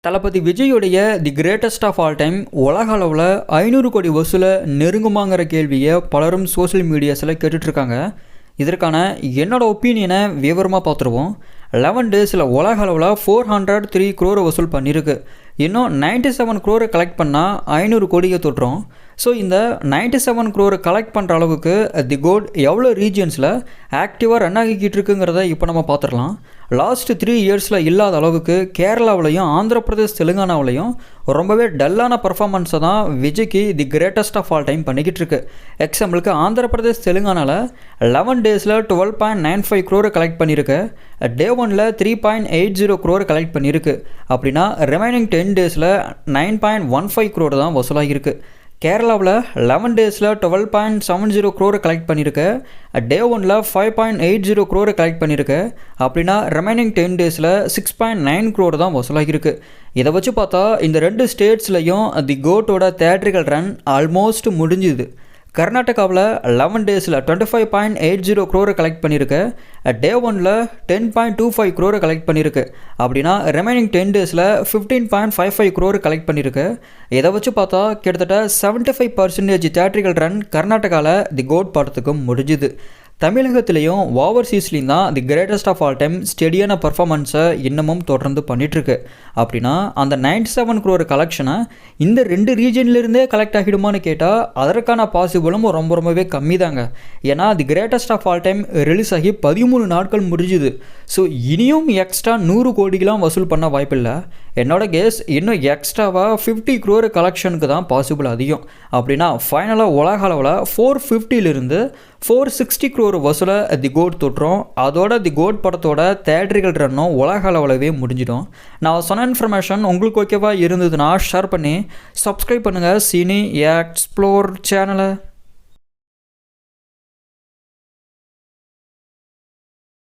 தளபதி விஜயுடைய the greatest of all time உலக அளவில் 500 கோடி வசூலை நெருங்குமாங்கிற கேள்வியை பலரும் சோஷியல் மீடியாஸில் கேட்டுட்ருக்காங்க. இதற்கான என்னோட ஒப்பீனியனை விவரமாக பார்த்துருவோம். 11 டேஸில் உலக அளவில் 403 crore வசூல் பண்ணியிருக்கு. இன்னும் 97 crore கலெக்ட் பண்ணால் 500 கோடியை தொட்டுரும். ஸோ இந்த 97 crore கலெக்ட் பண்ணுற அளவுக்கு தி கோட் எவ்வளோ ரீஜியன்ஸில் ஆக்டிவாக ரன் ஆகிக்கிட்டு இருக்குங்கிறத இப்போ நம்ம பார்த்துடலாம். லாஸ்ட் 3 இயர்ஸில் இல்லாத அளவுக்கு கேரளாவிலையும் ஆந்திர பிரதேஷ் தெலுங்கானாவிலையும் ரொம்பவே டல்லான பர்ஃபார்மன்ஸை தான் விஜய்க்கு the greatest of all time பண்ணிக்கிட்டு இருக்கு. எக்ஸாம்பிளுக்கு ஆந்திர பிரதேஷ் தெலுங்கானாவில் 11 டேஸில் 12.95 crore கலெக்ட் பண்ணியிருக்கு. டே 1ல் 3.80 crore கலெக்ட் பண்ணியிருக்கு. அப்படின்னா ரிமைனிங் 10 டேஸில் 9.15 crore தான் வசூலாகிருக்கு. கேரளாவில் 11 டேஸில் 12.70 crore கலெக்ட் பண்ணியிருக்கு. டே 1ல் 5.80 crore கலெக்ட் பண்ணியிருக்கு. அப்படின்னா ரிமைனிங் 10 டேஸில் 6.9 crore தான் வசூலாகிருக்கு. இதை வச்சு பார்த்தா இந்த 2 ஸ்டேட்ஸ்லையும் தி கோட்டோட தியேட்ரிக்கல் ரன் ஆல்மோஸ்ட் முடிஞ்சுது. கர்நாடகாவில் 11 டேஸில் 25.80 crore கலெக்ட் பண்ணியிருக்கு. டே 1ல் 10.25 crore கலெக்ட் பண்ணியிருக்கு. அப்படின்னா ரிமைனிங் 10 டேஸில் 15.55 crore கலெக்ட் பண்ணியிருக்கு. இதை வச்சு பார்த்தா கிட்டத்தட்ட 75% தியேட்ரிக்கல் ரன் கர்நாடகாவில் தி கோட் படத்துக்கும் முடிஞ்சுது. தமிழகத்திலையும் ஓவர்சீஸ்லேயும் தான் the greatest of all time ஸ்டெடியான பர்ஃபார்மன்ஸை இன்னமும் தொடர்ந்து பண்ணிகிட்ருக்கு. அப்படின்னா அந்த 97 crore கலெக்ஷனை இந்த 2 ரீஜன்லேருந்தே கலெக்ட் ஆகிடுமான்னு கேட்டால் அதற்கான பாசிபிளும் ரொம்பவே கம்மி தாங்க. ஏன்னா the greatest of all time release ஆகி 13 நாட்கள் முடிஞ்சுது. ஸோ இனியும் எக்ஸ்ட்ரா 100 கோடிலாம் வசூல் பண்ண வாய்ப்பில்லை. என்னோட கேஸ் இன்னும் எக்ஸ்ட்ராவாக 50 crore கலெக்ஷனுக்கு தான் பாசிபிள் அதிகம். அப்படின்னா ஃபைனலாக உலக அளவில் 450லிருந்து 460 crore வசூலை தி கோட் தொட்டுரும். அதோட தி கோட் படத்தோட தியேட்ரிக்கல் ரன்னும் உலக அளவிலவே முடிஞ்சிடும். நான் சொன்ன இன்ஃபர்மேஷன் உங்களுக்கு ஓகேவா இருந்ததுன்னா ஷேர் பண்ணி சப்ஸ்கிரைப் பண்ணுங்கள் சினி எக்ஸ்ப்ளோர் சேனலை.